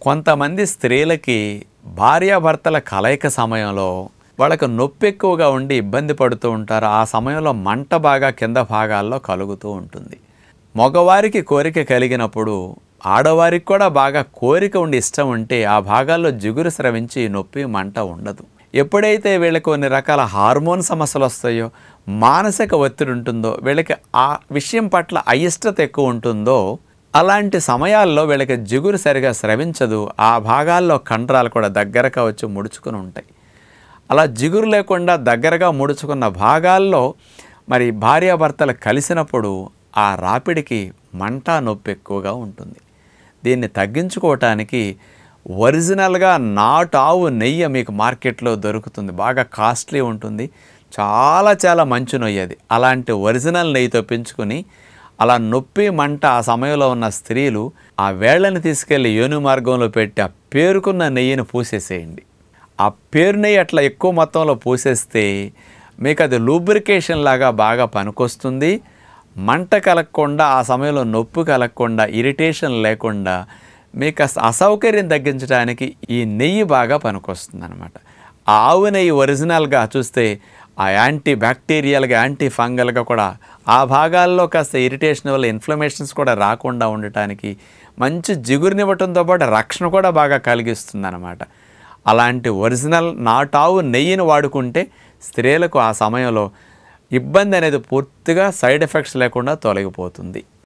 కొంతమంది స్త్రీలకి భార్యాభర్తల కలయిక సమయంలో వాళ్ళకి నొప్పి ఎక్కువగా ఉండి ఇబ్బంది పడుతూ ఉంటారు. ఆ సమయంలో మంట బాగా కింద భాగాల్లో కలుగుతూ ఉంటుంది. మగవారికి కోరిక కలిగినప్పుడు ఆడవారికి కూడా బాగా కోరిక ఉండి ఇష్టం ఉంటే ఆ భాగాల్లో జిగురు స్రవించి నొప్పి మంట ఉండదు. ఎప్పుడైతే వీళ్ళకి కొన్ని రకాల హార్మోన్ సమస్యలు వస్తాయో, మానసిక ఒత్తిడి ఉంటుందో, వీళ్ళకి ఆ విషయం పట్ల అయిష్టత ఎక్కువ ఉంటుందో, అలాంటి సమయాల్లో వీళ్ళకి జిగురు సరిగా స్రవించదు. ఆ భాగాల్లో కండరాలు కూడా దగ్గరగా వచ్చి ముడుచుకుని ఉంటాయి. అలా జిగురు లేకుండా దగ్గరగా ముడుచుకున్న భాగాల్లో మరి భార్యాభర్తలు కలిసినప్పుడు ఆ రాపిడికి మంట నొప్పి ఎక్కువగా ఉంటుంది. దీన్ని తగ్గించుకోవటానికి ఒరిజినల్గా నాటు ఆవు నెయ్యి మీకు మార్కెట్లో దొరుకుతుంది. బాగా కాస్ట్లీ ఉంటుంది. చాలా మంచి నెయ్యి అది. అలాంటి ఒరిజినల్ నెయ్యితో పెంచుకొని అలా నొప్పి మంట ఆ సమయంలో ఉన్న స్త్రీలు ఆ వేళ్ళని తీసుకెళ్ళి యోని మార్గంలో పెట్టి ఆ పేరుకున్న నెయ్యిని పూసేసేయండి. ఆ పేరు నెయ్యి అట్లా ఎక్కువ మొత్తంలో పూసేస్తే మీకు అది లూబ్రికేషన్ లాగా బాగా పనికొస్తుంది. మంట కలగకుండా, ఆ సమయంలో నొప్పి కలగకుండా, ఇరిటేషన్ లేకుండా మీకు అసౌకర్యం తగ్గించడానికి ఈ నెయ్యి బాగా పనికొస్తుంది అనమాట. ఆ ఆవు నెయ్యి ఒరిజినల్గా చూస్తే ఆ యాంటీ బ్యాక్టీరియల్గా, యాంటీ ఫంగల్గా కూడా ఆ భాగాల్లో కాస్త ఇరిటేషన్ వల్ల ఇన్ఫ్లమేషన్స్ కూడా రాకుండా ఉండటానికి మంచి జిగురునివ్వటంతో పాటు రక్షణ కూడా బాగా కలిగిస్తుంది అనమాట. అలాంటి ఒరిజినల్ నాటావు నెయ్యిని వాడుకుంటే స్త్రీలకు ఆ సమయంలో ఇబ్బంది అనేది పూర్తిగా సైడ్ ఎఫెక్ట్స్ లేకుండా తొలగిపోతుంది.